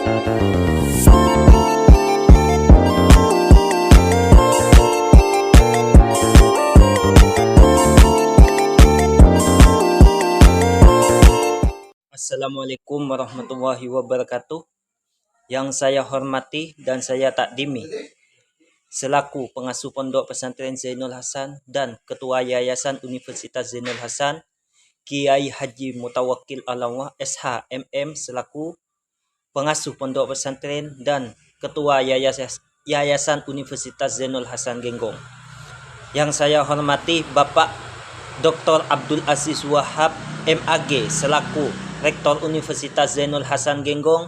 Assalamualaikum warahmatullahi wabarakatuh. Yang saya hormati dan saya takdimi selaku pengasuh Pondok Pesantren Zainul Hasan dan Ketua Yayasan Universitas Zainul Hasan, Kiai Haji Mutawakkil Alamwah SH MM selaku pengasuh Pondok Pesantren dan Ketua Yayasan Universitas Zainul Hasan Genggong. Yang saya hormati Bapak Dr. Abdul Aziz Wahab MAG selaku Rektor Universitas Zainul Hasan Genggong.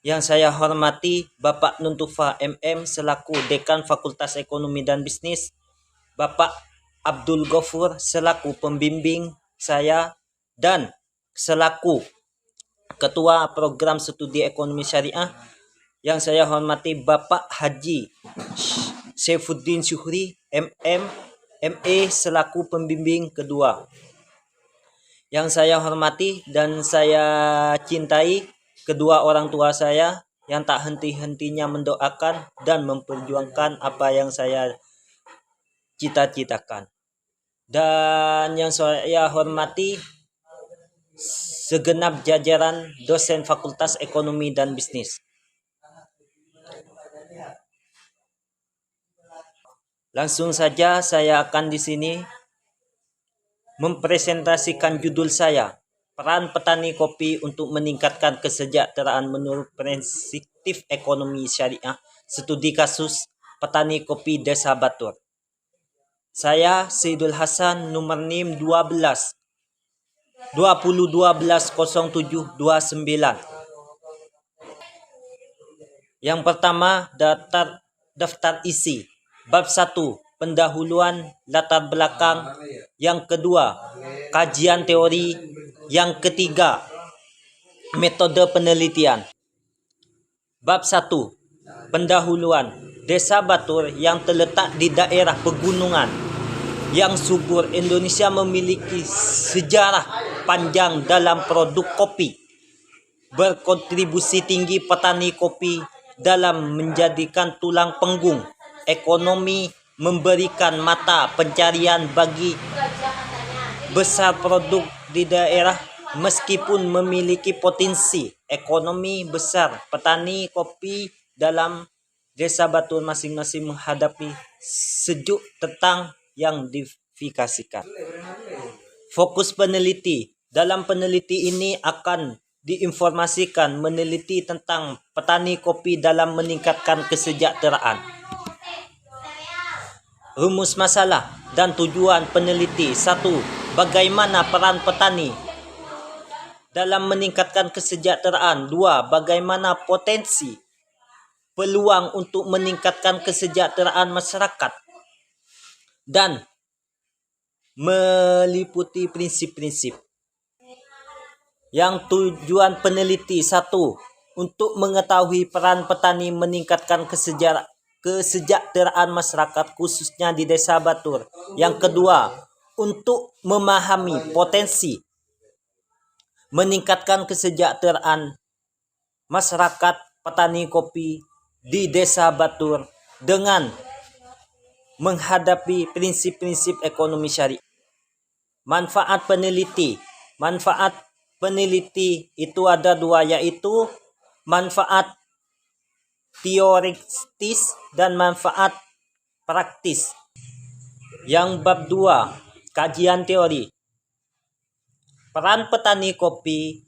Yang saya hormati Bapak Nuntufa MM selaku Dekan Fakultas Ekonomi dan Bisnis, Bapak Abdul Ghafur selaku pembimbing saya dan selaku Ketua Program Studi Ekonomi Syariah. Yang saya hormati Bapak Haji Saifuddin Syuhri MM MA selaku pembimbing kedua. Yang saya hormati dan saya cintai kedua orang tua saya yang tak henti-hentinya mendoakan dan memperjuangkan apa yang saya cita-citakan. Dan yang saya hormati segenap jajaran dosen Fakultas Ekonomi dan Bisnis. Langsung saja saya akan di sini mempresentasikan judul saya, Peran Petani Kopi untuk Meningkatkan Kesejahteraan Menurut Perspektif Ekonomi Syariah, Studi Kasus Petani Kopi Desa Batur. Saya Saidul Hasan, nomor NIM 12 0729. Yang pertama, daftar isi. Bab 1, pendahuluan latar belakang. Yang kedua, kajian teori. Yang ketiga, metode penelitian. Bab 1, pendahuluan. Desa Batur yang terletak di daerah pegunungan yang subur Indonesia memiliki sejarah panjang dalam produk kopi. Berkontribusi tinggi petani kopi dalam menjadikan tulang punggung ekonomi, memberikan mata pencarian bagi besar produk di daerah. Meskipun memiliki potensi ekonomi besar, petani kopi dalam Desa Batur masing-masing menghadapi sejuk tetang yang difikasikan. Fokus peneliti. Dalam peneliti ini akan diinformasikan meneliti tentang petani kopi dalam meningkatkan kesejahteraan. Rumus masalah dan tujuan peneliti. 1. Bagaimana peran petani dalam meningkatkan kesejahteraan. 2. Bagaimana potensi peluang untuk meningkatkan kesejahteraan masyarakat dan meliputi prinsip-prinsip. Yang tujuan peneliti. 1. Untuk mengetahui peran petani meningkatkan kesejahteraan masyarakat khususnya di Desa Batur. Yang kedua, untuk memahami potensi meningkatkan kesejahteraan masyarakat petani kopi di Desa Batur dengan menghadapi prinsip-prinsip ekonomi syariah. Manfaat peneliti. Manfaat peneliti itu ada dua, yaitu manfaat teoritis dan manfaat praktis. Yang bab 2, kajian teori. Peran petani kopi,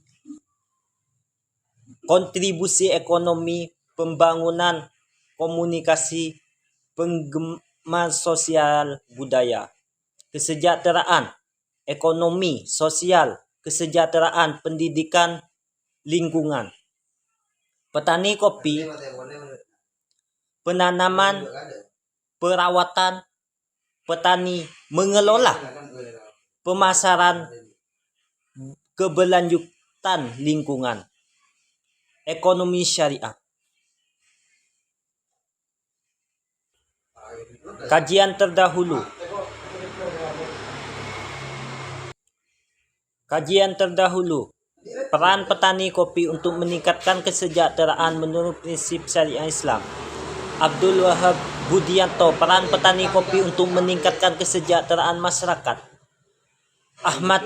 kontribusi ekonomi, pembangunan komunikasi, penggema sosial budaya, kesejahteraan ekonomi, sosial, kesejahteraan pendidikan, lingkungan. Petani kopi, penanaman, perawatan, petani mengelola, pemasaran, keberlanjutan lingkungan, ekonomi syariah. Kajian terdahulu. Kajian terdahulu. Peran petani kopi untuk meningkatkan kesejahteraan menurut prinsip syariah Islam. Abdul Wahab Budianto, peran petani kopi untuk meningkatkan kesejahteraan masyarakat. Ahmad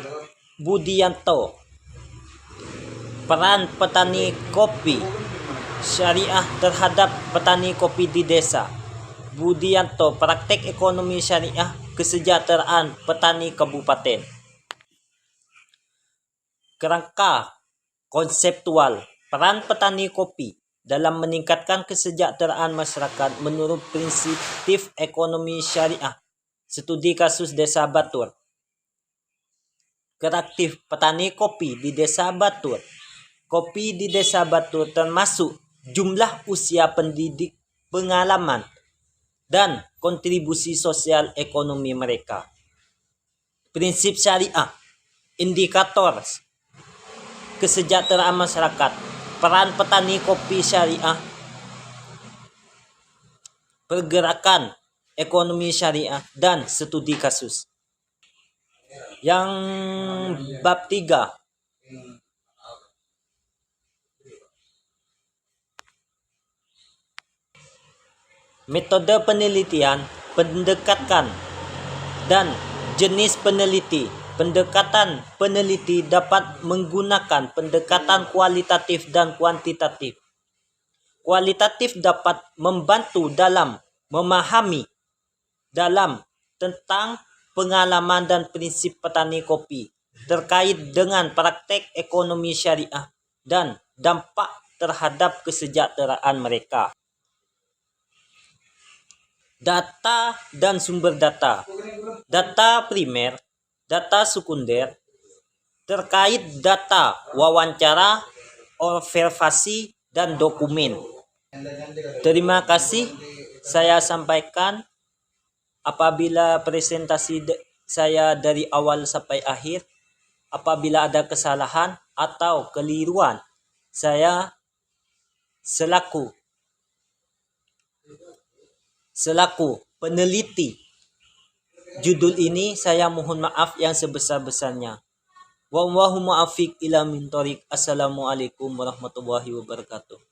Budianto, peran petani kopi syariah terhadap petani kopi di desa. Budianto, praktek ekonomi syariah kesejahteraan petani kabupaten. Kerangka konseptual, peran petani kopi dalam meningkatkan kesejahteraan masyarakat menurut prinsip ekonomi syariah. Studi kasus Desa Batur. Kreatif petani kopi di Desa Batur. Kopi di Desa Batur termasuk jumlah usia pendidik, pengalaman, dan kontribusi sosial ekonomi mereka. Prinsip syariah, indikator kesejahteraan masyarakat, peran petani kopi syariah, pergerakan ekonomi syariah, dan studi kasus. Yang bab 3, metode penelitian, pendekatan, dan jenis peneliti. Pendekatan peneliti dapat menggunakan pendekatan kualitatif dan kuantitatif. Kualitatif dapat membantu dalam memahami tentang pengalaman dan prinsip petani kopi terkait dengan praktek ekonomi syariah dan dampak terhadap kesejahteraan mereka. Data dan sumber data. Data primer, data sekunder, terkait data wawancara, observasi, dan dokumen. Terima kasih, saya sampaikan. Apabila presentasi saya dari awal sampai akhir, apabila ada kesalahan atau keliruan, saya selaku peneliti judul ini, saya mohon maaf yang sebesar-besarnya. Wallahu muwaffiq ila min thoriq. Assalamualaikum warahmatullahi wabarakatuh.